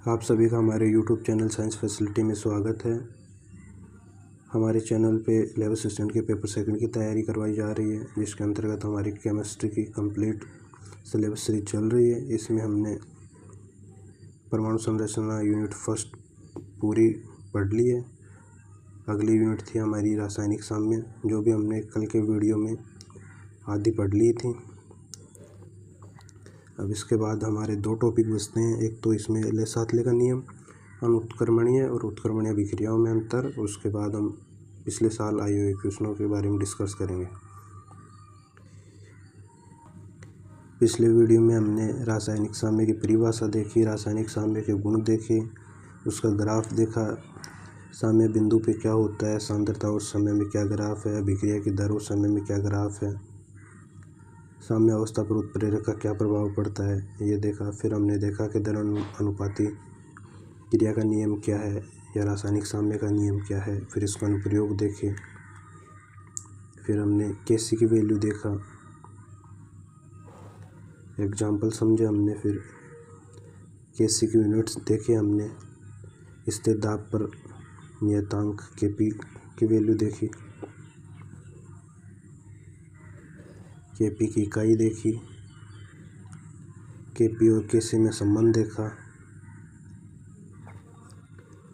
आप सभी का हमारे YouTube चैनल साइंस फैसिलिटी में स्वागत है। हमारे चैनल पे 11th स्टैंडर्ड के पेपर सेकंड की तैयारी करवाई जा रही है, जिसके अंतर्गत हमारी केमिस्ट्री की कंप्लीट सिलेबस सीरीज चल रही है। इसमें हमने परमाणु संरचना यूनिट फर्स्ट पूरी पढ़ ली है। अगली यूनिट थी हमारी रासायनिक साम्य, जो भी हमने कल के वीडियो में आधी पढ़ ली थी। अब इसके बाद हमारे दो टॉपिक बचते हैं। एक तो इसमें ले-साथले का नियम, अनुत्क्रमणीय और उत्क्रमणीय अभिक्रियाओं में अंतर। उसके बाद हम पिछले साल आए हुए क्वेश्चनों के बारे में डिस्कस करेंगे। पिछले वीडियो में हमने रासायनिक साम्य की परिभाषा देखी, रासायनिक साम्य के गुण देखे, उसका ग्राफ देखा, साम्य बिंदु पे क्या होता है, सांद्रता और समय में क्या ग्राफ है, अभिक्रिया की दर और समय में क्या ग्राफ है, साम्य अवस्था पर उत्प्रेरक का क्या प्रभाव पड़ता है, ये देखा। फिर हमने देखा कि दर अनुपाती क्रिया का नियम क्या है या रासायनिक साम्य का नियम क्या है। फिर इसका अनुप्रयोग देखे। फिर हमने केसी की वैल्यू देखा, एग्जाम्पल समझे हमने। फिर केसी की यूनिट्स देखे हमने, स्थिर दाब पर नियतांक केपी की वैल्यू देखी, केपी की इकाई देखी, केपी और केसी में संबंध देखा,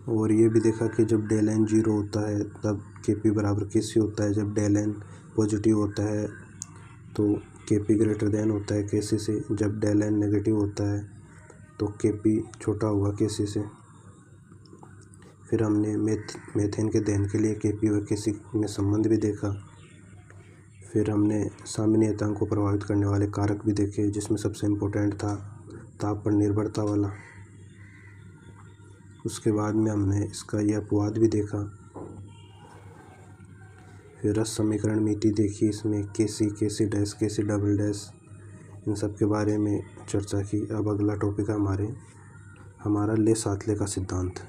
और ये भी देखा कि जब डेल एन 0 होता है तब केपी बराबर केसी होता है, जब डेल एन पॉजिटिव होता है तो केपी ग्रेटर देन होता है केसी से, जब डेल एन नेगेटिव होता है तो केपी छोटा होगा केसी से। फिर हमने मेथेन के दहन के लिए केपी और केसी में संबंध भी देखा। फिर हमने साम्य नियतांक को प्रभावित करने वाले कारक भी देखे, जिसमें सबसे इम्पोर्टेंट था ताप पर निर्भरता वाला। उसके बाद में हमने इसका यह अपवाद भी देखा। फिर रस समीकरण मिति देखी, इसमें केसी, केसी डैश, केसी डबल डैश, इन सब के बारे में चर्चा की। अब अगला टॉपिक है हमारा ले-साथले का सिद्धांत।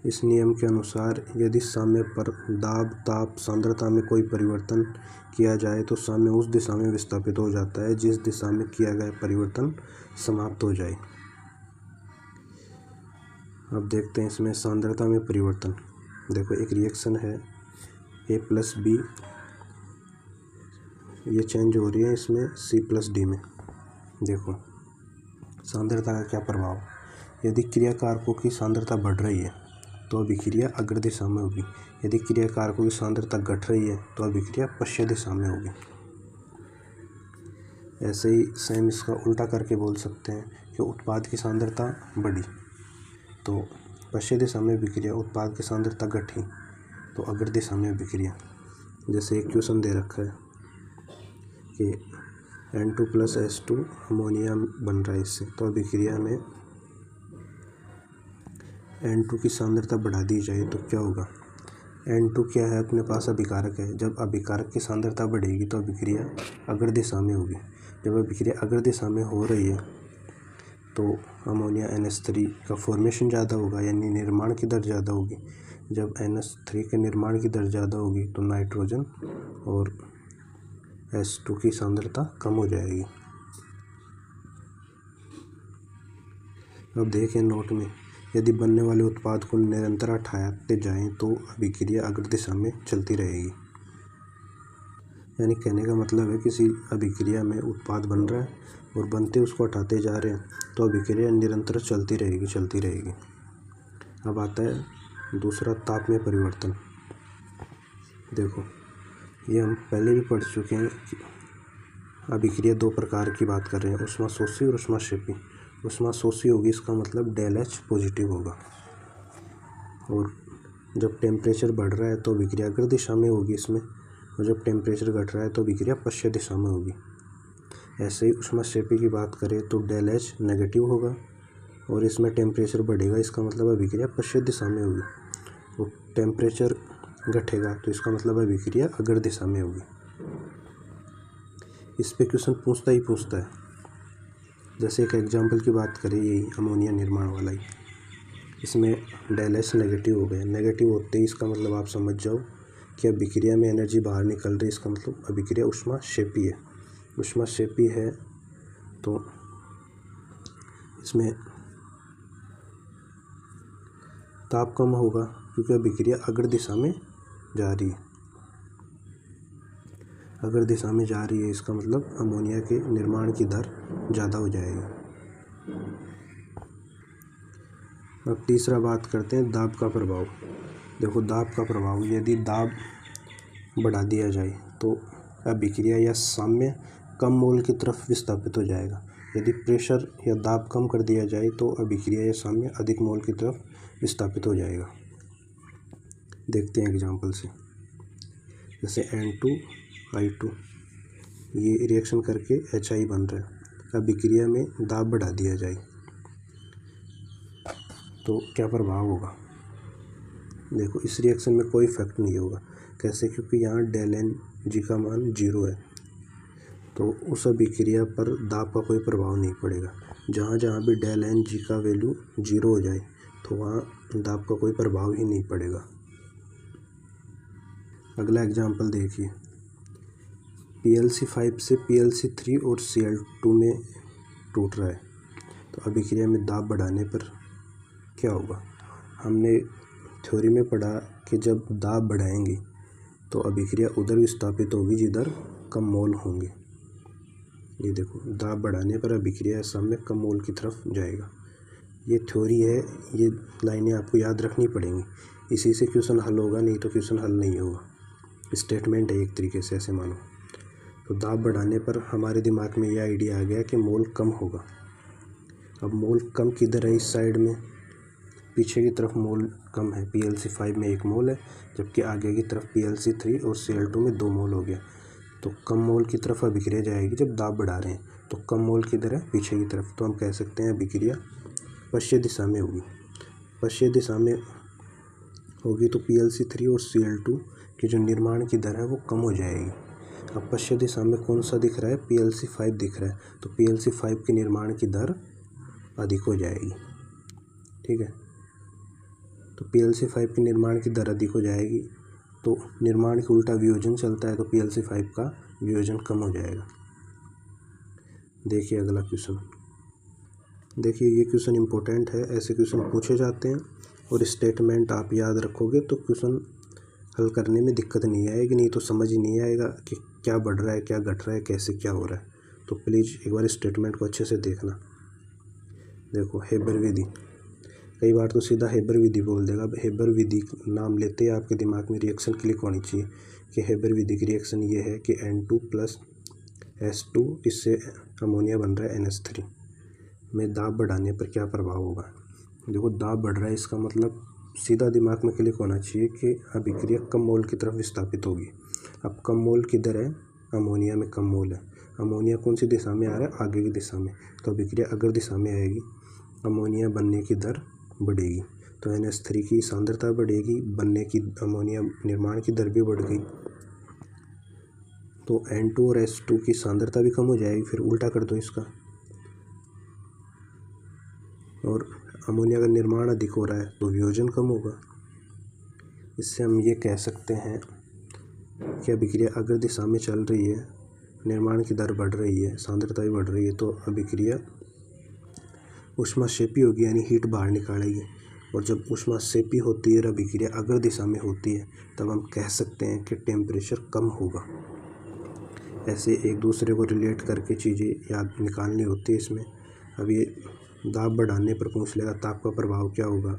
इस नियम के अनुसार यदि साम्य पर दाब, ताप, सांद्रता में कोई परिवर्तन किया जाए तो साम्य उस दिशा में विस्थापित हो जाता है जिस दिशा में किया गया परिवर्तन समाप्त हो जाए। अब देखते हैं इसमें सांद्रता में परिवर्तन। देखो, एक रिएक्शन है A+B, ये चेंज हो रही है इसमें C+D में। देखो सांद्रता का क्या प्रभाव। यदि क्रिया कारकों की सांद्रता बढ़ रही है तो अभिक्रिया अग्र दिशा में होगी, यदि क्रिया कारकों की सांद्रता घट रही है तो अभिक्रिया पश्चिम दिशा में होगी। ऐसे ही सेम इसका उल्टा करके बोल सकते हैं कि उत्पाद की सांद्रता बढ़ी तो पश्चिम दिशा में अभिक्रिया, उत्पाद की सांद्रता घटी तो अग्र दिशा में अभिक्रिया। जैसे एक क्वेश्चन दे रखा है कि N2+H2 अमोनिया बन रहा है इससे, तो अभिक्रिया में N2 की सांद्रता बढ़ा दी जाए तो क्या होगा। N2 क्या है, अपने पास अभिकारक है। जब अभिकारक की सांद्रता बढ़ेगी तो अभिक्रिया अग्र दिशा में होगी। जब अभिक्रिया अग्र दिशा में हो रही है तो अमोनिया NH3 का फॉर्मेशन ज़्यादा होगा, यानी निर्माण की दर ज़्यादा होगी। जब NH3 के निर्माण की दर ज़्यादा होगी तो नाइट्रोजन और H2 की सांद्रता कम हो जाएगी। अब देखें नोट में, यदि बनने वाले उत्पाद को निरंतर हटाते जाएं तो अभिक्रिया अग्र दिशा में चलती रहेगी। यानी कहने का मतलब है किसी अभिक्रिया में उत्पाद बन रहा है और बनते उसको हटाते जा रहे हैं तो अभिक्रिया निरंतर चलती रहेगी। अब आता है दूसरा, ताप में परिवर्तन। देखो, ये हम पहले भी पढ़ चुके हैं कि अभिक्रिया दो प्रकार की बात कर रहे हैं, ऊष्माशोषी और ऊष्माक्षेपी। ऊष्माशोषी होगी, इसका मतलब डेल H पॉजिटिव होगा, और जब टेम्परेचर बढ़ रहा है तो अभिक्रिया अग्र दिशा में होगी इसमें, और जब टेम्परेचर घट रहा है तो अभिक्रिया पश्चिम दिशा में होगी। ऐसे ही ऊष्माक्षेपी की बात करें तो डेल H नेगेटिव होगा और इसमें टेम्परेचर बढ़ेगा, इसका मतलब अभिक्रिया पश्चिम दिशा में होगी। और टेम्परेचर घटेगा तो इसका मतलब अभिक्रिया अग्र दिशा में होगी। इस पे क्वेश्चन पूछता है। जैसे एक एग्जाम्पल की बात करें, यही अमोनिया निर्माण वाला ही, इसमें डेल H नेगेटिव हो गया। नेगेटिव होते ही इसका मतलब आप समझ जाओ कि अभिक्रिया में एनर्जी बाहर निकल रही है, इसका मतलब अभिक्रिया ऊष्माक्षेपी है। ऊष्माक्षेपी है तो इसमें ताप कम होगा क्योंकि अभिक्रिया अग्र दिशा में जा रही है। अगर दिशा में जा रही है इसका मतलब अमोनिया के निर्माण की दर ज़्यादा हो जाएगी। अब तीसरा बात करते हैं दाब का प्रभाव। देखो दाब का प्रभाव, यदि दाब बढ़ा दिया जाए तो अभिक्रिया या साम्य कम मोल की तरफ विस्थापित हो जाएगा। यदि प्रेशर या दाब कम कर दिया जाए तो अभिक्रिया या साम्य अधिक मोल की तरफ विस्थापित हो जाएगा। देखते हैं एग्जांपल से, जैसे N2I2 ये रिएक्शन करके HI बन रहा है। अभिक्रिया में दाब बढ़ा दिया जाए तो क्या प्रभाव होगा। देखो इस रिएक्शन में कोई इफेक्ट नहीं होगा। कैसे? क्योंकि यहाँ डेल एन जी का मान 0 है, तो उस अभिक्रिया पर दाब का कोई प्रभाव नहीं पड़ेगा। जहाँ जहाँ भी डेल एन जी का वैल्यू 0 हो जाए तो वहाँ दाब का कोई प्रभाव ही नहीं पड़ेगा। अगला एग्जाम्पल देखिए, PLC5 से PLC3 और Cl2 में टूट रहा है, तो अभिक्रिया में दाब बढ़ाने पर क्या होगा। हमने थ्योरी में पढ़ा कि जब दाब बढ़ाएंगे तो अभिक्रिया उधर विस्थापित होगी जिधर कम मोल होंगे। ये देखो दाब बढ़ाने पर अभिक्रिया साम्य कम मोल की तरफ जाएगा। ये थ्योरी है, ये लाइनें आपको याद रखनी पड़ेंगी, इसी से क्वेश्चन हल होगा, नहीं तो क्वेश्चन हल नहीं होगा। स्टेटमेंट है एक तरीके से, ऐसे मानो। तो दाब बढ़ाने पर हमारे दिमाग में ये आइडिया आ गया कि मोल कम होगा। अब मोल कम किधर है? इस साइड में पीछे की तरफ मोल कम है। PLC5 में 1 मोल है, जबकि आगे की तरफ PLC3 और Cl2 में 2 मोल हो गया। तो कम मोल की तरफ अभिक्रिया जाएगी जब दाब बढ़ा रहे हैं, तो कम मोल किधर है? पीछे की तरफ। तो हम कह सकते हैं अभिक्रिया पश्चिम दिशा में होगी। पश्चिम दिशा में होगी तो PLC3 और Cl2 की जो निर्माण की दर है वो कम हो जाएगी। अब पश्चिम दिशा में कौन सा दिख रहा है? PLC5 दिख रहा है, तो PLC5 के निर्माण की दर अधिक हो जाएगी। ठीक है, तो PLC5 के निर्माण की दर अधिक हो जाएगी, तो निर्माण के उल्टा वियोजन चलता है, तो PLC5 का वियोजन कम हो जाएगा। देखिए अगला क्वेश्चन। देखिए ये क्वेश्चन इम्पोर्टेंट है, ऐसे क्वेश्चन पूछे जाते हैं और स्टेटमेंट आप याद रखोगे तो क्वेश्चन हल करने में दिक्कत नहीं आएगी, नहीं तो समझ ही नहीं आएगा कि क्या बढ़ रहा है, क्या घट रहा है, कैसे क्या हो रहा है। तो प्लीज़ एक बार स्टेटमेंट को अच्छे से देखना। देखो हेबर विधि, कई बार तो सीधा हेबर विधि बोल देगा। अब हेबर विधि नाम लेते ही आपके दिमाग में रिएक्शन क्लिक होनी चाहिए कि हेबर विधि की रिएक्शन ये है कि N2 + S2 इससे अमोनिया बन रहा है NH3 में दाब बढ़ाने पर क्या प्रभाव होगा। देखो दाब बढ़ रहा है, इसका मतलब सीधा दिमाग में क्लिक होना चाहिए कि अभिक्रिया कम मोल की तरफ विस्थापित होगी। अब कम मोल किधर है? अमोनिया में कम मोल है। अमोनिया कौन सी दिशा में आ रहा है? आगे की दिशा में, तो अभिक्रिया अगर दिशा में आएगी, अमोनिया बनने की दर बढ़ेगी, तो NH3 की सांद्रता बढ़ेगी, बनने की अमोनिया निर्माण की दर भी बढ़ गई, तो N2 और S2 की सांद्रता भी कम हो जाएगी। फिर उल्टा कर दो इसका, और अमोनिया का निर्माण अधिक हो रहा है तो वियोजन कम होगा। इससे हम ये कह सकते हैं कि अभिक्रिया अगर दिशा में चल रही है, निर्माण की दर बढ़ रही है, सांद्रता भी बढ़ रही है, तो अभिक्रिया ऊष्माक्षेपी होगी, यानी हीट बाहर निकालेगी। और जब ऊष्माक्षेपी होती है और अभिक्रिया अगर दिशा में होती है, तब हम कह सकते हैं कि टेम्परेचर कम होगा। ऐसे एक दूसरे को रिलेट करके चीज़ें याद निकालनी होती है इसमें। अब ये दाब बढ़ाने पर पूछ लेगा ताप का प्रभाव क्या होगा,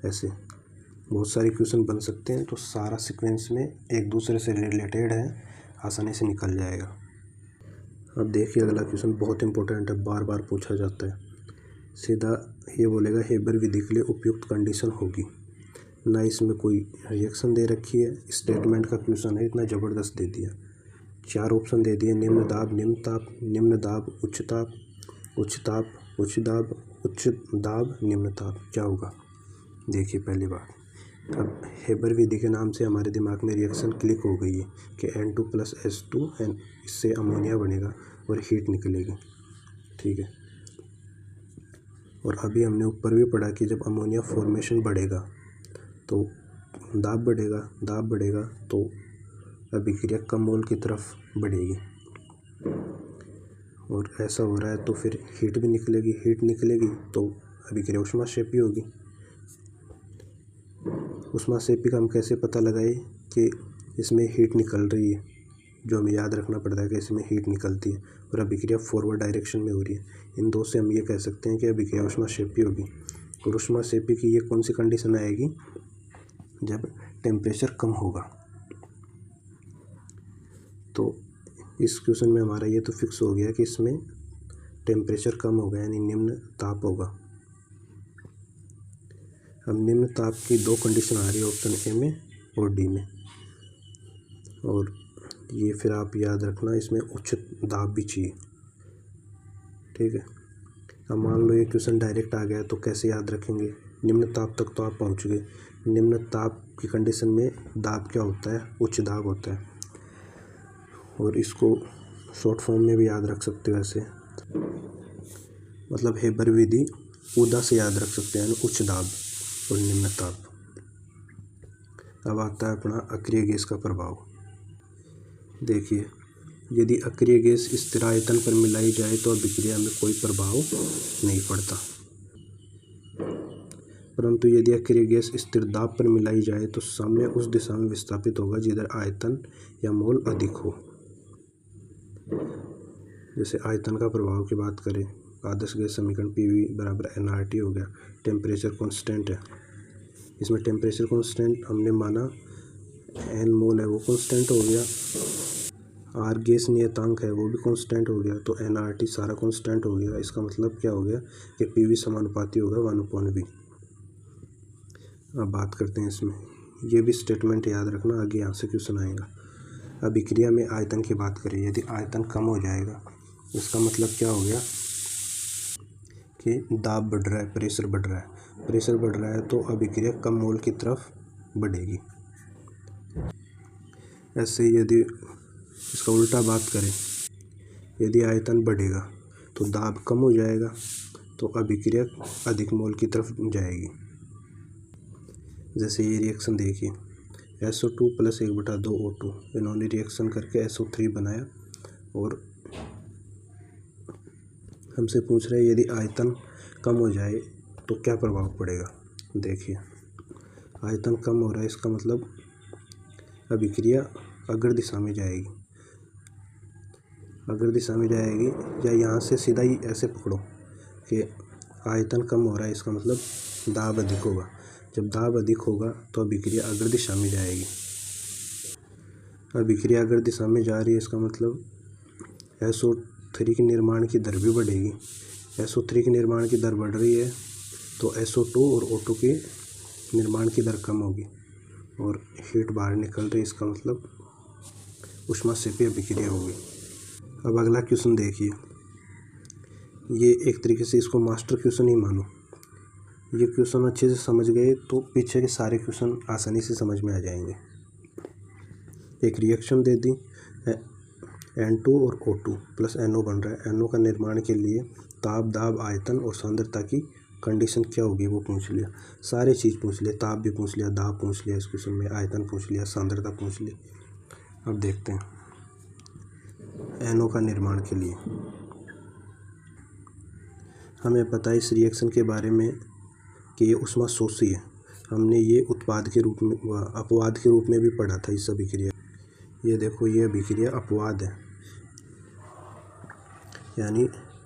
ऐसे बहुत सारे क्वेश्चन बन सकते हैं। तो सारा सीक्वेंस में एक दूसरे से रिलेटेड है, आसानी से निकल जाएगा। अब देखिए अगला क्वेश्चन बहुत इंपॉर्टेंट है, बार बार पूछा जाता है। सीधा ये बोलेगा हेबर विधि के लिए उपयुक्त कंडीशन होगी, ना इसमें कोई रिएक्शन दे रखी है। स्टेटमेंट का क्वेश्चन है, इतना ज़बरदस्त दे दिया। 4 ऑप्शन दे दिए, निम्न दाब, निम्न ताप, निम्न दाब, उच्च ताप, उच्च ताप, उच्च दाब, उच्च दाब, निम्न ताप। क्या होगा? देखिए पहली बात, अब हेबर विधि के नाम से हमारे दिमाग में रिएक्शन क्लिक हो गई है कि N2 + S2 इससे अमोनिया बनेगा और हीट निकलेगी। ठीक है, और अभी हमने ऊपर भी पढ़ा कि जब अमोनिया फॉर्मेशन बढ़ेगा तो दाब बढ़ेगा, दाब बढ़ेगा तो अभिक्रिया कम मोल की तरफ बढ़ेगी, और ऐसा हो रहा है तो फिर हीट भी निकलेगी, हीट निकलेगी तो अभिक्रिया ऊष्माक्षेपी होगी। ऊष्माक्षेपी का हम कैसे पता लगाए कि इसमें हीट निकल रही है, जो हमें याद रखना पड़ता है कि इसमें हीट निकलती है और अभिक्रिया फॉरवर्ड डायरेक्शन में हो रही है। इन दो से हम ये कह सकते हैं कि अभिक्रिया ऊष्माक्षेपी होगी। और ऊष्माक्षेपी की ये कौन सी कंडीशन आएगी, जब टेम्परेचर कम होगा। तो इस क्वेश्चन में हमारा ये तो फिक्स हो गया कि इसमें टेम्परेचर कम होगा, यानी निम्न ताप होगा। अब निम्न ताप की दो कंडीशन आ रही है ऑप्शन ए में और डी में, और ये फिर आप याद रखना, इसमें उच्च दाब भी चाहिए। ठीक है। अब मान लो ये क्वेश्चन डायरेक्ट आ गया तो कैसे याद रखेंगे। निम्न ताप तक तो आप पहुंच गए। निम्न ताप की कंडीशन में दाब क्या होता है, उच्च दाब होता है। और इसको शॉर्ट फॉर्म में भी याद रख सकते हो ऐसे, मतलब हेबर विधि उदा से याद रख सकते हैं, उच्च दाब और निम्न ताप। अब आता है अपना अक्रिय गैस का प्रभाव। देखिए, यदि अक्रिय गैस स्थिर आयतन पर मिलाई जाए तो अभिक्रिया में कोई प्रभाव नहीं पड़ता, परंतु यदि अक्रिय गैस स्थिर दाब पर मिलाई जाए तो साम्य उस दिशा में विस्थापित होगा जिधर आयतन या मोल अधिक हो। जैसे आयतन का प्रभाव की बात करें, आदर्श गैस समीकरण PV बराबर nRT हो गया। टेम्परेचर कांस्टेंट है, इसमें टेम्परेचर कांस्टेंट हमने माना n मोल है, वो कांस्टेंट हो गया। R गैस नियतांक है, वो भी कांस्टेंट हो गया। तो nRT सारा कांस्टेंट हो गया। इसका मतलब क्या हो गया कि PV समानुपाती होगा 1/V। अब बात करते हैं इसमें, ये भी स्टेटमेंट याद रखना, आगे यहाँ से क्वेश्चन आएगा। अभिक्रिया में आयतन की बात करें, यदि आयतन कम हो जाएगा इसका मतलब क्या हो गया कि दाब बढ़ रहा है, प्रेशर बढ़ रहा है। प्रेशर बढ़ रहा है तो अभिक्रिया कम मोल की तरफ बढ़ेगी। ऐसे यदि इसका उल्टा बात करें, यदि आयतन बढ़ेगा तो दाब कम हो जाएगा, तो अभिक्रिया अधिक मोल की तरफ जाएगी। जैसे ये रिएक्शन देखिए, SO2 + 1/2 O2, इन्होंने रिएक्शन करके SO3 बनाया और हमसे पूछ रहे हैं यदि आयतन कम हो जाए तो क्या प्रभाव पड़ेगा। देखिए, आयतन कम हो रहा है, इसका मतलब अभिक्रिया अग्र दिशा में जाएगी। अग्र दिशा में जाएगी, या यहाँ से सीधा ही ऐसे पकड़ो कि आयतन कम हो रहा है, इसका मतलब दाब अधिक होगा। जब दाब अधिक होगा तो अभिक्रिया अग्र दिशा में जाएगी। अभिक्रिया अग्र दिशा में जा रही है, इसका मतलब SO3 के निर्माण की दर भी बढ़ेगी। SO3 के निर्माण की दर बढ़ रही है तो SO2 और O2 के निर्माण की दर कम होगी और हीट बाहर निकल रही है, इसका मतलब ऊष्माक्षेपी अभिक्रिया होगी। अब अगला क्वेश्चन देखिए, ये एक तरीके से इसको मास्टर क्वेश्चन ही मानो। ये क्वेश्चन अच्छे से समझ गए तो पीछे के सारे क्वेश्चन आसानी से समझ में आ जाएंगे। एक रिएक्शन दे दी, N2 और O2 + NO बन रहा है। NO का निर्माण के लिए ताप, दाब, आयतन और सांद्रता की कंडीशन क्या होगी वो पूछ लिया। सारे चीज़ पूछ लिया, ताप भी पूछ लिया, दाब पूछ लिया, इस क्वेश्चन में आयतन पूछ लिया, सांद्रता पूछ ली। अब देखते हैं NO का निर्माण के लिए हमें पता है इस रिएक्शन के बारे में कि ये ऊष्माशोषी है। हमने ये उत्पाद के रूप में व अपवाद के रूप में भी पढ़ा था इस अभिक्रिया। ये देखो, ये अभिक्रिया अपवाद है, यानी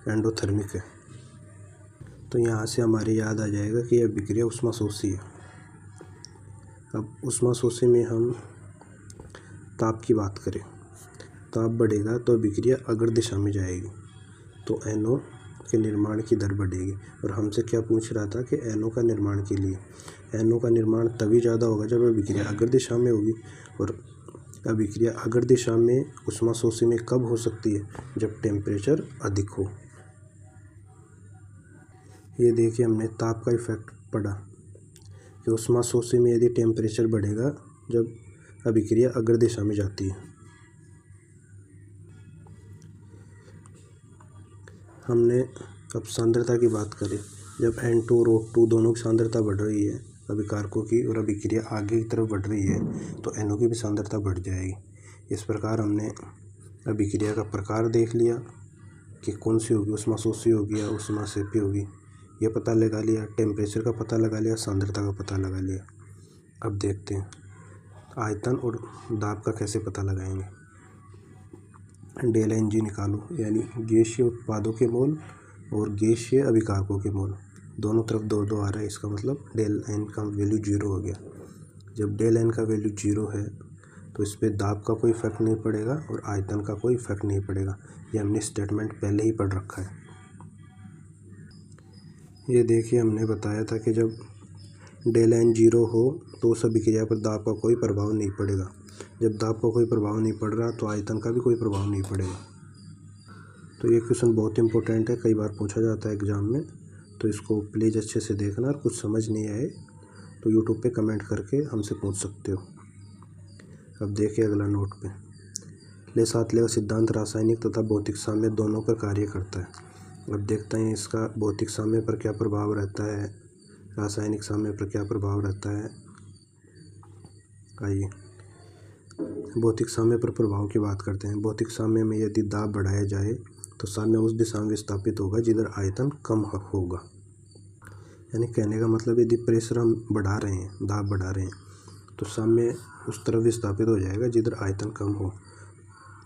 एंडोथर्मिक है। तो यहाँ से हमारे याद आ जाएगा कि यह अभिक्रिया ऊष्माशोषी है। अब ऊष्माशोषी में हम ताप की बात करें, ताप बढ़ेगा तो अभिक्रिया अग्र दिशा में जाएगी, तो NO के निर्माण की दर बढ़ेगी। और हमसे क्या पूछ रहा था कि NO का निर्माण के लिए, NO का निर्माण तभी ज़्यादा होगा जब अभिक्रिया अग्र दिशा में होगी। और अभिक्रिया अग्र दिशा में ऊष्माशोषी में कब हो सकती है, जब टेम्परेचर अधिक हो। ये देखिए, हमने ताप का इफेक्ट पढ़ा कि ऊष्माशोषी में यदि टेम्परेचर बढ़ेगा जब अभिक्रिया अग्र दिशा में जाती है। हमने अब सांद्रता की बात करें, जब N2 और O2 दोनों की सांद्रता बढ़ रही है अभिकारकों की और अभिक्रिया आगे की तरफ बढ़ रही है तो NO की भी सांद्रता बढ़ जाएगी। इस प्रकार हमने अभिक्रिया का प्रकार देख लिया कि कौन सी होगी, ऊष्माशोषी होगी या ऊष्माक्षेपी होगी, ये पता लगा लिया। टेम्परेचर का पता लगा लिया, सांद्रता का पता लगा लिया। अब देखते हैं आयतन और दाब का कैसे पता लगाएंगे। डेल एन जी निकालो, यानी गैसीय उत्पादों के मोल और गैसीय अभिकारकों के मोल, दोनों तरफ दो दो आ रहा है। इसका मतलब डेल एन का वैल्यू 0 हो गया। जब डेल एन का वैल्यू 0 है तो इस पर दाब का कोई इफेक्ट नहीं पड़ेगा और आयतन का कोई इफेक्ट नहीं पड़ेगा। ये हमने स्टेटमेंट पहले ही पढ़ रखा है। ये देखिए, हमने बताया था कि जब डेल एन 0 हो तो उस अभिक्रिया पर दाब का कोई प्रभाव नहीं पड़ेगा। जब दाब का कोई प्रभाव नहीं पड़ रहा तो आयतन का भी कोई प्रभाव नहीं पड़ेगा। तो ये क्वेश्चन बहुत इंपॉर्टेंट है, कई बार पूछा जाता है एग्ज़ाम में, तो इसको प्लीज़ अच्छे से देखना। और कुछ समझ नहीं आए तो यूट्यूब पे कमेंट करके हमसे पूछ सकते हो। अब देखिए अगला नोट पे, ले सातले का सिद्धांत रासायनिक तथा भौतिक साम्य दोनों पर कार्य करता है। अब देखते हैं इसका भौतिक साम्य पर क्या प्रभाव रहता है, रासायनिक साम्य पर क्या प्रभाव रहता है। आइए भौतिक साम्य पर प्रभाव की बात करते हैं। भौतिक साम्य में यदि दाब बढ़ाया जाए तो साम्य उस दिशा में विस्थापित होगा जिधर आयतन कम होगा। यानी कहने का मतलब यदि प्रेशर हम बढ़ा रहे हैं, दाब बढ़ा रहे हैं, तो साम्य उस तरफ विस्थापित हो जाएगा जिधर आयतन कम हो।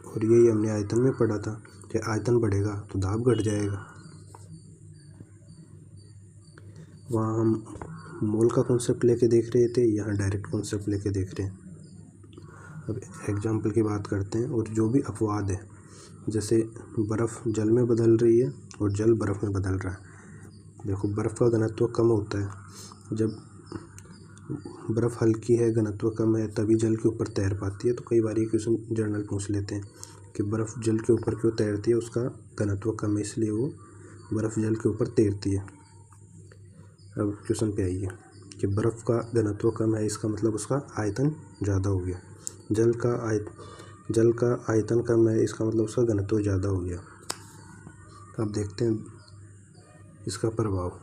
और यही हमने आयतन में पढ़ा था कि आयतन बढ़ेगा तो दाब घट जाएगा। वहाँ हम मोल का कॉन्सेप्ट लेके देख रहे थे, यहाँ डायरेक्ट कॉन्सेप्ट लेके देख रहे हैं। अब एग्जाम्पल की बात करते हैं। और जो भी अपवाद है, जैसे बर्फ़ जल में बदल रही है और जल बर्फ़ में बदल रहा है। देखो बर्फ़ का घनत्व कम होता है, जब बर्फ़ हल्की है, घनत्व कम है, तभी जल के ऊपर तैर पाती है। तो कई बार ये क्वेश्चन जर्नल पूछ लेते हैं कि बर्फ़ जल के ऊपर क्यों तैरती है, उसका घनत्व कम है इसलिए वो बर्फ़ जल के ऊपर तैरती है। अब क्वेश्चन पे आइए कि बर्फ़ का घनत्व कम है, इसका मतलब उसका आयतन ज़्यादा हो गया। जल का आयतन कम है, इसका मतलब उसका घनत्व ज़्यादा हो गया। अब देखते हैं इसका प्रभाव।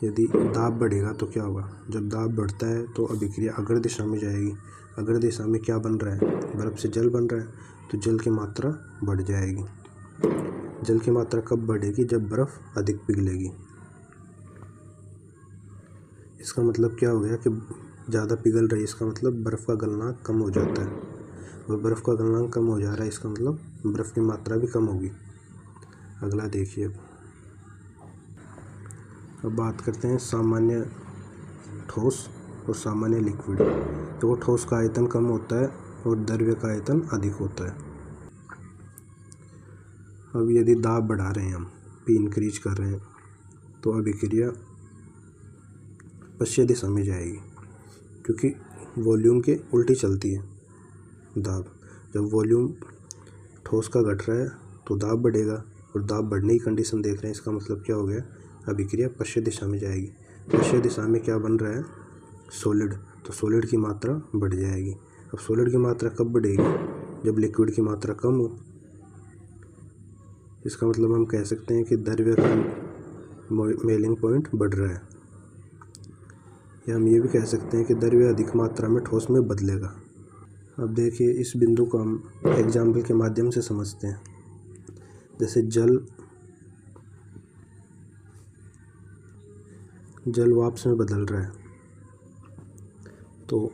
यदि दाब बढ़ेगा तो क्या होगा। जब दाब बढ़ता है तो अभिक्रिया अग्र दिशा में जाएगी। अग्र दिशा में क्या बन रहा है, बर्फ़ से जल बन रहा है, तो जल की मात्रा बढ़ जाएगी। जल की मात्रा कब बढ़ेगी, जब बर्फ़ अधिक पिघलेगी। इसका मतलब क्या हो गया कि ज़्यादा पिघल रही है, इसका मतलब बर्फ़ का गलनांक कम हो जाता है। और बर्फ़ का गलनांक कम हो जा रहा है, इसका मतलब बर्फ़ की मात्रा भी कम होगी। अगला देखिए, अब बात करते हैं सामान्य ठोस और सामान्य लिक्विड। तो ठोस का आयतन कम होता है और द्रव्य का आयतन अधिक होता है। अब यदि दाब बढ़ा रहे हैं हम, पी इंक्रीज कर रहे हैं, तो अभिक्रिया पश्चिम दिशा में जाएगी, क्योंकि वॉल्यूम के उल्टी चलती है दाब। जब वॉल्यूम ठोस का घट रहा है तो दाब बढ़ेगा, और दाब बढ़ने की कंडीशन देख रहे हैं। इसका मतलब क्या हो गया, अभिक्रिया पश्चिम दिशा में जाएगी। पश्चिम दिशा में क्या बन रहा है, सॉलिड, तो सॉलिड की मात्रा बढ़ जाएगी। अब सॉलिड की मात्रा कब बढ़ेगी, जब लिक्विड की मात्रा कम हो। इसका मतलब हम कह सकते हैं कि द्रव्य का मेल्टिंग पॉइंट बढ़ रहा है, या हम ये भी कह सकते हैं कि द्रव्य अधिक मात्रा में ठोस में बदलेगा। अब देखिए इस बिंदु को हम एग्जाम्पल के माध्यम से समझते हैं। जैसे जल वाष्प में बदल रहा है, तो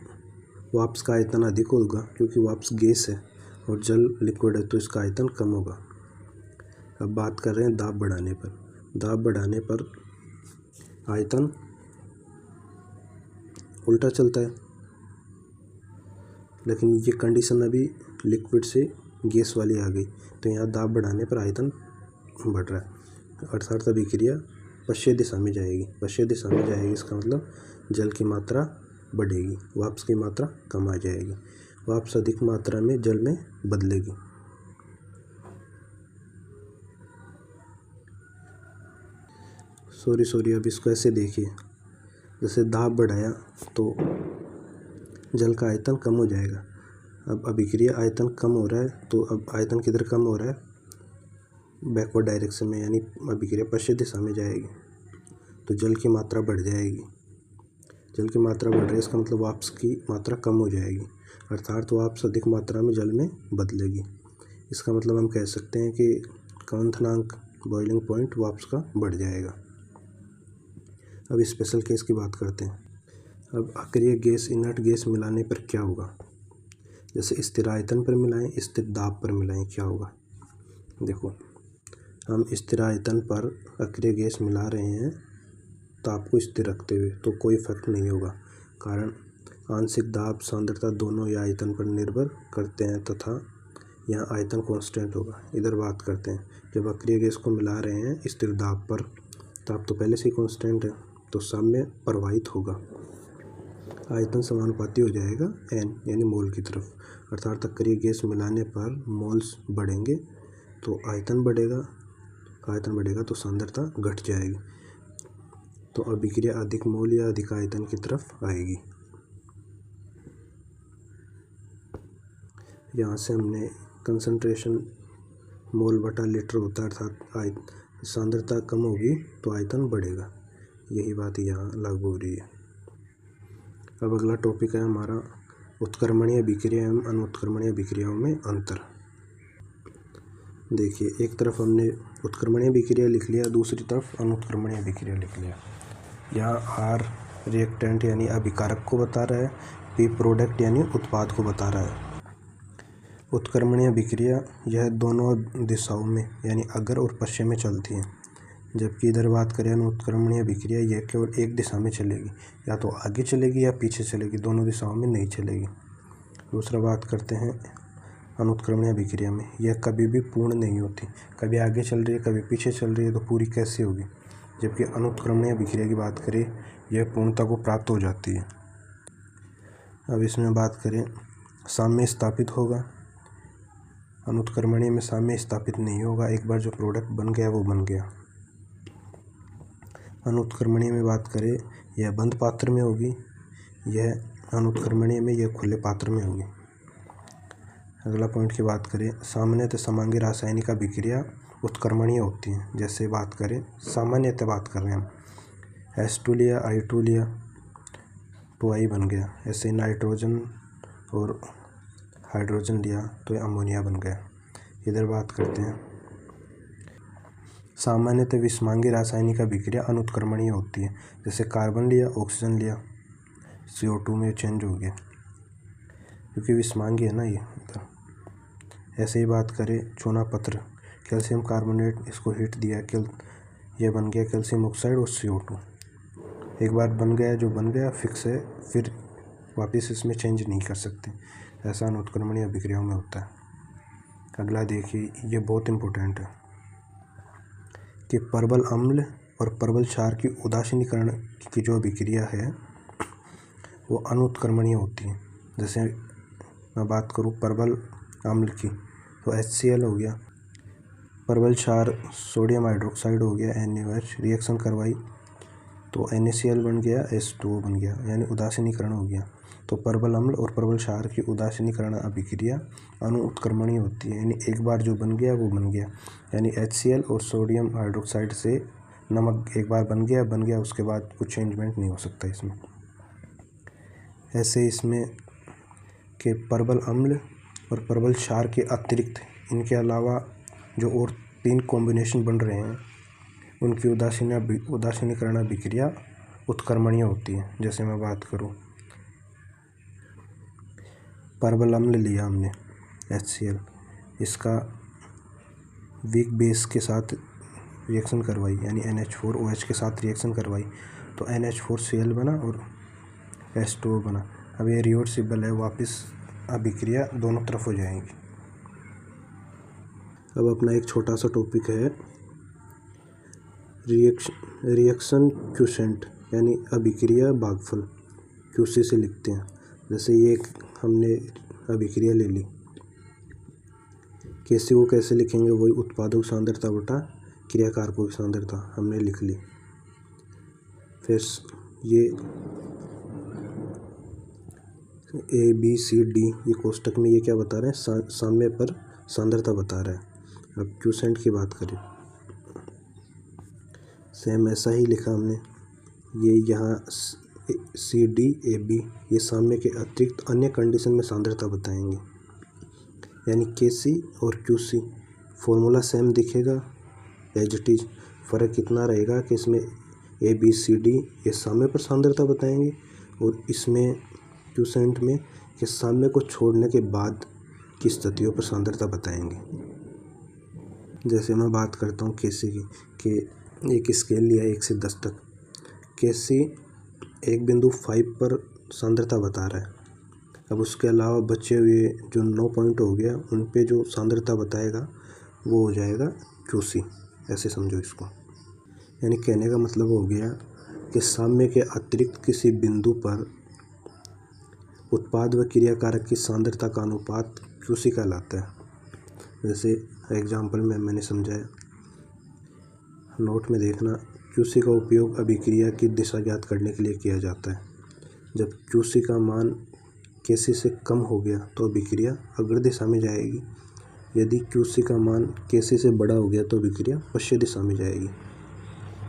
वाष्प का आयतन अधिक होगा क्योंकि वाष्प गैस है, और जल लिक्विड है तो इसका आयतन कम होगा। अब बात कर रहे हैं दाब बढ़ाने पर। दाब बढ़ाने पर आयतन उल्टा चलता है, लेकिन ये कंडीशन अभी लिक्विड से गैस वाली आ गई, तो यहाँ दाब बढ़ाने पर आयतन बढ़ रहा है, अर्थात अभिक्रिया पश्चिम दिशा में जाएगी। पश्चिम दिशा में जाएगी, इसका मतलब जल की मात्रा बढ़ेगी, वाष्प की मात्रा कम आ जाएगी, वाष्प अधिक मात्रा में जल में बदलेगी। सॉरी अब इसको ऐसे देखिए, जैसे दाब बढ़ाया तो जल का आयतन कम हो जाएगा। अब अभिक्रिया आयतन कम हो रहा है, तो अब आयतन किधर कम हो रहा है, बैकवर्ड डायरेक्शन में, यानी अभिक्रिया पश्चिम दिशा में जाएगी, तो जल की मात्रा बढ़ जाएगी। जल की मात्रा बढ़ रही है, इसका मतलब वाष्प की मात्रा कम हो जाएगी, अर्थात वाष्प अधिक मात्रा में जल में बदलेगी। इसका मतलब हम कह सकते हैं कि क्वथनांक, बॉइलिंग पॉइंट वाष्प का बढ़ जाएगा। अब स्पेशल केस की बात करते हैं। अब अक्रिय गैस इनर्ट गैस मिलाने पर क्या होगा? जैसे स्थिर आयतन पर मिलाएं, स्थिर दाब पर मिलाएं, क्या होगा? देखो, हम स्थिर आयतन पर अक्रिय गैस मिला रहे हैं ताप को स्थिर रखते हुए, तो कोई इफेक्ट नहीं होगा, कारण आंशिक दाब सांद्रता दोनों या आयतन पर निर्भर करते हैं तथा यहाँ आयतन कांस्टेंट होगा। इधर बात करते हैं, जब अक्रिय गैस को मिला रहे हैं स्थिर दाब पर, ताप तो पहले से ही कांस्टेंट है, तो साम्य प्रवाहित होगा, आयतन समानुपाती हो जाएगा n यानी मोल की तरफ, अर्थात अक्रिय गैस मिलाने पर मोल्स बढ़ेंगे तो आयतन बढ़ेगा तो सांद्रता घट जाएगी, तो अभिक्रिया अधिक मोल या अधिक आयतन की तरफ आएगी। यहाँ से हमने कंसंट्रेशन मोल बटा लीटर होता है, अर्थात सांद्रता कम होगी तो आयतन बढ़ेगा, यही बात यहाँ लागू हो रही है। अब अगला टॉपिक है हमारा उत्क्रमणीय अभिक्रिया एवं अनुत्क्रमणीय अभिक्रियाओं में अंतर। देखिए, एक तरफ हमने उत्क्रमणीय अभिक्रिया लिख लिया, दूसरी तरफ अनुत्क्रमणीय अभिक्रिया लिख लिया। यहाँ R रिएक्टेंट यानी अभिकारक को बता रहा है, P प्रोडक्ट यानी उत्पाद को बता रहा है। उत्क्रमणीय अभिक्रिया यह दोनों दिशाओं में यानी अग्र और पश्चिम में चलती है, जबकि इधर बात करें अनुत्क्रमणीय अभिक्रिया यह केवल एक दिशा में चलेगी, या तो आगे चलेगी या पीछे चलेगी, दोनों दिशाओं में नहीं चलेगी। दूसरा बात करते हैं अनुत्क्रमणीय अभिक्रिया में यह कभी भी पूर्ण नहीं होती, कभी आगे चल रही है कभी पीछे चल रही है, तो पूरी कैसे होगी? जबकि अनुत्क्रमणीय अभिक्रिया की बात करें यह पूर्णता को प्राप्त हो जाती है। अब इसमें बात करें साम्य स्थापित होगा, अनुत्क्रमणीय में साम्य स्थापित नहीं होगा, एक बार जो प्रोडक्ट बन गया वो बन गया। अनुत्क्रमणीय में बात करें यह बंद पात्र में होगी, यह अनुत्क्रमणीय में यह खुले पात्र में होगी। अगला पॉइंट की बात करें सामान्यतः समांगी रासायनिक अभिक्रिया उत्क्रमणीय होती हैं। जैसे बात करें सामान्यतः बात कर रहे हैं हम, H2 लिया I2 लिया 2I बन गया, ऐसे नाइट्रोजन और हाइड्रोजन लिया तो अमोनिया बन गया। इधर बात करते हैं सामान्यतः विषमांगी रासायनिक अभिक्रिया अनुत्क्रमणीय होती है। जैसे कार्बन लिया ऑक्सीजन लिया CO2 में चेंज हो गया, क्योंकि विषमांगी है ना ये। ऐसे ही बात करें चूना पत्र, कैल्शियम कार्बोनेट, इसको हीट दिया यह बन गया कैल्शियम ऑक्साइड और CO2। एक बार बन गया जो बन गया फिक्स है, फिर वापस इसमें चेंज नहीं कर सकते, ऐसा अनुत्क्रमणीय अभिक्रियाओं में होता है। अगला देखिए, ये बहुत इम्पोर्टेंट है कि परवल अम्ल और परवल क्षार की उदासीनीकरण की जो अभिक्रिया है वो अनुत्क्रमणीय होती है। जैसे मैं बात करूँ परवल अम्ल की तो HCl हो गया, परवल क्षार सोडियम हाइड्रोक्साइड हो गया NaOH, रिएक्शन करवाई तो NaCl बन गया H2O बन गया, यानी उदासीनीकरण हो गया। तो परवल अम्ल और परवल क्षार की उदासीनीकरण अभिक्रिया अनुत्क्रमणीय होती है, यानी एक बार जो बन गया वो बन गया, यानी HCl और सोडियम हाइड्रोक्साइड से नमक एक बार बन गया उसके बाद कुछ चेंजमेंट नहीं हो सकता इसमें। ऐसे इसमें के परवल अम्ल और परवल क्षार के अतिरिक्त इनके अलावा जो और 3 कॉम्बिनेशन बन रहे हैं उनकी उदासीनीकरण अभिक्रिया उत्क्रमणीय होती है। जैसे मैं बात करूं परवल अम्ल लिया हमने HCl, इसका वीक बेस के साथ रिएक्शन करवाई यानी NH4OH के साथ रिएक्शन करवाई तो NH4Cl बना और H2O बना। अब ये रिवर्सिबल है, वापस अभिक्रिया दोनों तरफ हो जाएगी। अब अपना एक छोटा सा टॉपिक है रिएक्शन क्वोशिएंट यानी अभिक्रिया भागफल, QC से लिखते हैं। जैसे ये हमने अभिक्रिया ले ली, KC को कैसे लिखेंगे, वही उत्पादों की सांद्रता बटा क्रियाकारकों की सांद्रता हमने लिख ली। फिर ये ABCD ये कोष्टक में ये क्या बता रहे हैं, साम्य पर सांद्रता बता रहा है। अब क्वोशिएंट की बात करें सेम ऐसा ही लिखा हमने, ये यहाँ CD AB ये साम्य के अतिरिक्त अन्य कंडीशन में सांद्रता बताएंगे, यानी KC और QC फॉर्मूला सेम दिखेगा एज इट इज, फ़र्क कितना रहेगा कि इसमें ABCD ये साम्य पर सांद्रता बताएंगे और इसमें क्वोशेंट में कि साम्य को छोड़ने के बाद की स्थितियों पर सांद्रता बताएंगे। जैसे मैं बात करता हूँ केसी की, कि एक स्केल लिया 1 से 10 तक। केसी एक बिंदु 5 पर सांद्रता बता रहा है। अब उसके अलावा बचे हुए जो 9 पॉइंट हो गया उन पे जो सांद्रता बताएगा वो हो जाएगा क्यूसी। ऐसे समझो इसको। यानी कहने का मतलब हो गया कि साम्य के अतिरिक्त किसी बिंदु पर उत्पाद व क्रियाकारक की सांद्रता का अनुपात क्यूसी कहलाता है। जैसे एग्जाम्पल में मैंने समझाया, नोट में देखना, क्यूसी का उपयोग अभिक्रिया की दिशा ज्ञात करने के लिए किया जाता है। जब क्यूसी का मान केसी से कम हो गया तो अभिक्रिया अग्र दिशा में जाएगी। यदि क्यूसी का मान केसी से बड़ा हो गया तो अभिक्रिया पश्चिम दिशा में जाएगी।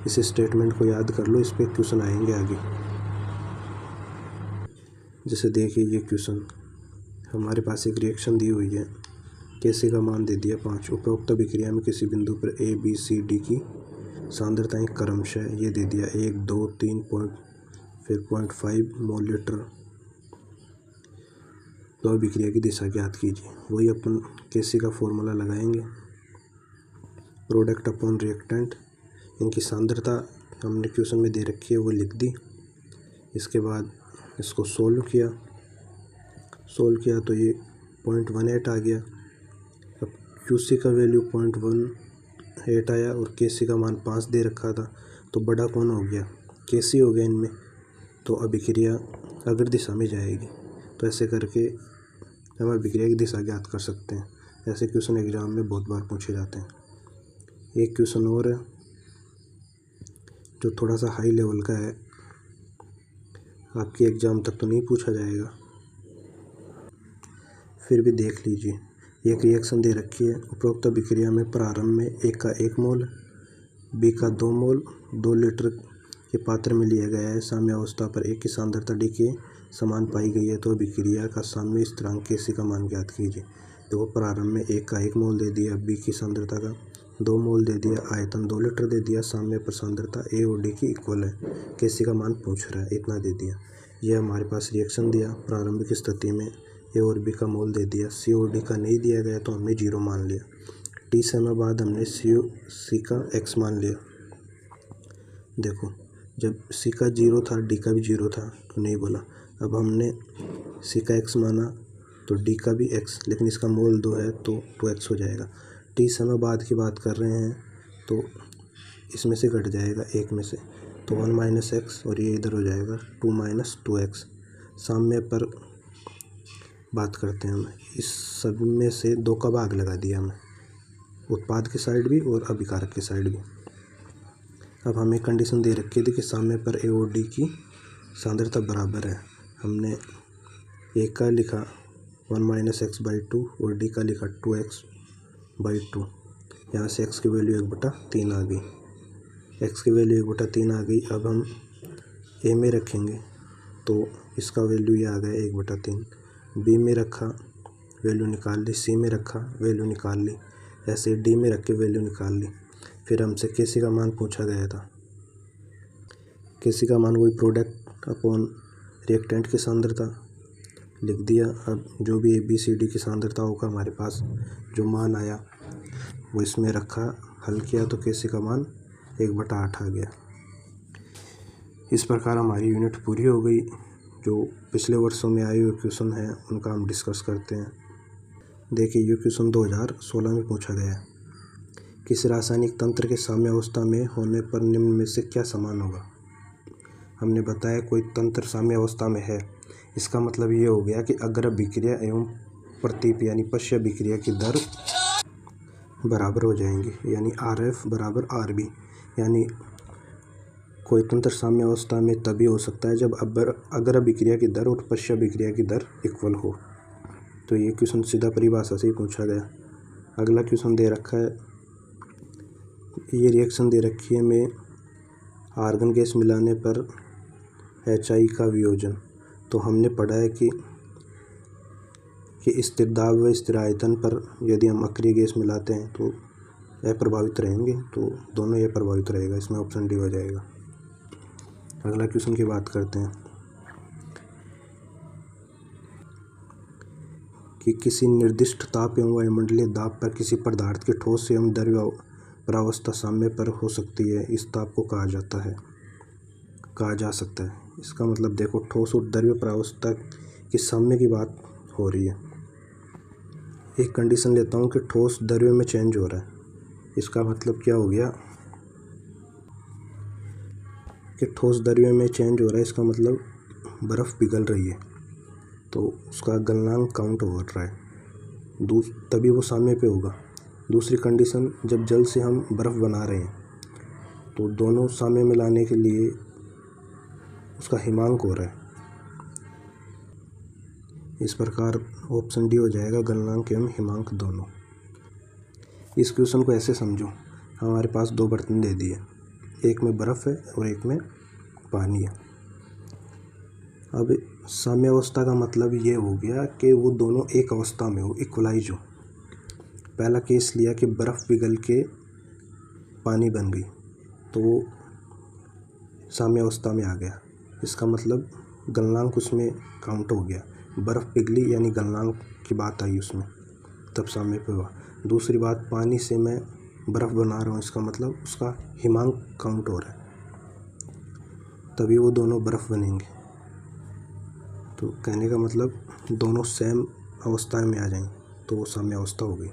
इस स्टेटमेंट को याद कर लो, इस पर क्वेश्चन आएंगे आगे। जैसे देखिए ये क्वेश्चन, हमारे पास एक रिएक्शन दी हुई है, केसी का मान दे दिया 5। उपरोक्त अभिक्रिया में किसी बिंदु पर ए बी सी डी की सांद्रताएं क्रमशः ये दे दिया 1, 2, 3 फिर 0.5 मोल लीटर। तो अभिक्रिया की दिशा ज्ञात कीजिए। वही अपन केसी का फॉर्मूला लगाएंगे, प्रोडक्ट अपॉन रिएक्टेंट। इनकी सांद्रता हमने क्वेश्चन में दे रखी है वो लिख दी। इसके बाद इसको सोल्व किया तो ये 0.18 आ गया। अब क्यूसी का वैल्यू 0.18 आया और केसी का मान 5 दे रखा था, तो बड़ा कौन हो गया, केसी हो गया इनमें। तो अभिक्रिया अग्र दिशा में जाएगी। तो ऐसे करके हम अभिक्रिया की दिशा ज्ञात कर सकते हैं। ऐसे क्वेश्चन एग्जाम में बहुत बार पूछे जाते हैं। एक क्वेश्चन और है जो थोड़ा सा हाई लेवल का है, आपके एग्ज़ाम तक तो नहीं पूछा जाएगा, फिर भी देख लीजिए। एक रिएक्शन दे रखी है, उपरोक्त अभिक्रिया में प्रारंभ में A का 1 मोल, B का 2 मोल 2 लीटर के पात्र में लिया गया है। साम्य अवस्था पर A की सांद्रता D के समान पाई गई है। तो अभिक्रिया का साम्य स्थिरांक Kc का मान ज्ञात कीजिए। देखो प्रारंभ में A का 1 मोल दे दिया, B की सांद्रता का 2 मोल दे दिया, आयतन 2 लीटर दे दिया, साम्य पर सांद्रता A और D की इक्वल है, Kc का मान पूछ रहा है, इतना दे दिया। यह हमारे पास रिएक्शन दिया, प्रारंभिक स्थिति में A और B का मोल दे दिया, C और D का नहीं दिया गया तो हमने 0 मान लिया। T समय बाद हमने C का x मान लिया। देखो जब C का 0 था D का भी 0 था तो नहीं बोला। अब हमने C का x माना तो D का भी x, लेकिन इसका मोल 2 है तो 2x हो जाएगा। T समय बाद की बात कर रहे हैं तो इसमें से घट जाएगा 1 में से, तो 1 - x और ये इधर हो जाएगा 2 - 2x। साम्य पर बात करते हैं हम, इस सब में से 2 का भाग लगा दिया हमें, उत्पाद की साइड भी और अभिकारक की साइड भी। अब हमें कंडीशन दे रखी थी कि साम्य पर A और D की सांद्रता बराबर है। हमने A का लिखा 1 - x/2 और D का लिखा 2x/2। यहाँ से x की वैल्यू 1/3 आ गई, x की वैल्यू 1/3 आ गई। अब हम A में रखेंगे तो इसका वैल्यू ये आ गया 1/3। B में रखा वैल्यू निकाल ली, C में रखा वैल्यू निकाल ली, ऐसे D में रख के वैल्यू निकाल ली। फिर हमसे Kc का मान पूछा गया था। Kc का मान वही प्रोडक्ट अपॉन रिएक्टेंट की सांद्रता लिख दिया। अब जो भी ABCD की सांद्रता होगा हमारे पास जो मान आया वो इसमें रखा, हल किया तो Kc का मान 1/8 आ गया। इस प्रकार हमारी यूनिट पूरी हो गई। जो पिछले वर्षों में आए हुए क्वेश्चन हैं उनका हम डिस्कस करते हैं। देखिए ये क्वेश्चन 2016 में पूछा गया है। किसी रासायनिक तंत्र के साम्य अवस्था में होने पर निम्न में से क्या समान होगा। हमने बताया कोई तंत्र साम्य अवस्था में है, इसका मतलब ये हो गया कि अग्र अभिक्रिया एवं प्रतीप यानी पश्य अभिक्रिया की दर बराबर हो जाएंगी, यानी RF बराबर RB। यानी कोई तंत्र साम्य अवस्था में तभी हो सकता है जब अग्र अभिक्रिया की दर और पश्य अभिक्रिया की दर इक्वल हो। तो ये क्वेश्चन सीधा परिभाषा से ही पूछा गया। अगला क्वेश्चन दे रखा है, ये रिएक्शन दे रखी है में आर्गन गैस मिलाने पर HI का वियोजन। तो हमने पढ़ा है कि स्थिर दाब व स्थिर आयतन पर यदि हम अक्रिय गैस मिलाते हैं तो अप्रभावित रहेंगे, तो दोनों ये प्रभावित रहेगा, इसमें ऑप्शन डी हो जाएगा। अगला क्वेश्चन की बात करते हैं। कि किसी निर्दिष्ट ताप एवं वायुमंडलीय दाब पर किसी पदार्थ के ठोस एवं द्रव्य प्रावस्था साम्य पर हो सकती है, इस ताप को कहा जा सकता है। इसका मतलब देखो, ठोस और द्रव्य प्रावस्था की साम्य की बात हो रही है। एक कंडीशन लेता हूँ कि ठोस द्रव्य में चेंज हो रहा है। इसका मतलब क्या हो गया कि ठोस द्रव्य में चेंज हो रहा है, इसका मतलब बर्फ़ पिघल रही है, तो उसका गलनांक काउंट हो रहा है, तभी वो साम्य पे होगा। दूसरी कंडीशन, जब जल से हम बर्फ़ बना रहे हैं तो दोनों साम्य में लाने के लिए उसका हिमांक हो रहा है। इस प्रकार ऑप्शन डी हो जाएगा, गलनांक एवं हिमांक दोनों। इस क्वेश्चन को ऐसे समझो, हमारे पास 2 बर्तन दे दिए, एक में बर्फ़ है और एक में पानी है। अब साम्य अवस्था का मतलब ये हो गया कि वो दोनों एक अवस्था में हो, इक्वलाइज हो। पहला केस लिया कि बर्फ़ पिघल के पानी बन गई, तो वो साम्य अवस्था में आ गया। इसका मतलब गलनांक उसमें काउंट हो गया। बर्फ़ पिघली यानी गलनांक की बात आई उसमें, तब साम्य पे हुआ। दूसरी बात, पानी से मैं बर्फ़ बना रहा हूँ, इसका मतलब उसका हिमांक काउंट हो रहा है, तभी वो दोनों बर्फ़ बनेंगे। तो कहने का मतलब दोनों सेम अवस्था में आ जाएं तो वो साम्य अवस्था हो गई।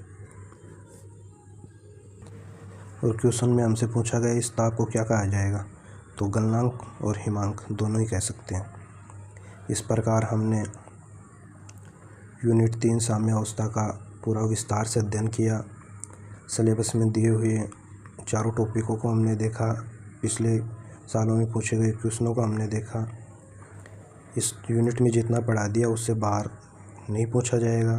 और क्वेश्चन में हमसे पूछा गया इस ताप को क्या कहा जाएगा, तो गलनांक और हिमांक दोनों ही कह सकते हैं। इस प्रकार हमने यूनिट 3 साम्य अवस्था का पूरा विस्तार से अध्ययन किया। सिलेबस में दिए हुए चारों टॉपिकों को हमने देखा, पिछले सालों में पूछे गए क्वेश्चनों को हमने देखा। इस यूनिट में जितना पढ़ा दिया उससे बाहर नहीं पूछा जाएगा,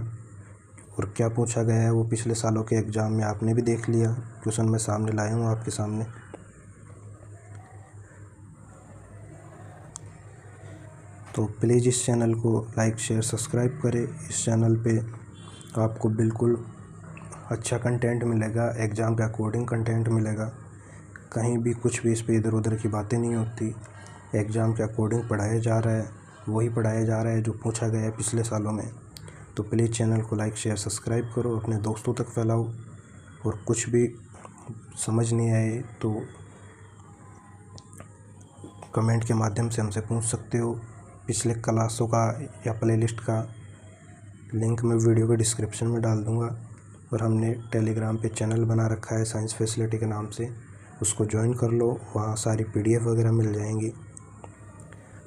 और क्या पूछा गया है वो पिछले सालों के एग्ज़ाम में आपने भी देख लिया। क्वेश्चन मैं सामने लाया हूँ आपके सामने। तो प्लीज़ इस चैनल को लाइक शेयर सब्सक्राइब करें। इस चैनल पे आपको बिल्कुल अच्छा कंटेंट मिलेगा, एग्ज़ाम के अकॉर्डिंग कंटेंट मिलेगा। कहीं भी कुछ भी इस पे इधर उधर की बातें नहीं होती, एग्ज़ाम के अकॉर्डिंग पढ़ाया जा रहा है, वही पढ़ाया जा रहा है जो पूछा गया है पिछले सालों में। तो प्लीज़ चैनल को लाइक शेयर सब्सक्राइब करो, अपने दोस्तों तक फैलाओ, और कुछ भी समझ नहीं आए तो कमेंट के माध्यम से हमसे पूछ सकते हो। पिछले क्लासों का या प्लेलिस्ट का लिंक मैं वीडियो के डिस्क्रिप्शन में डाल दूँगा, और हमने टेलीग्राम पे चैनल बना रखा है साइंस फैसिलिटी के नाम से, उसको ज्वाइन कर लो, वहाँ सारी PDF वगैरह मिल जाएंगी।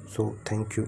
So thank you.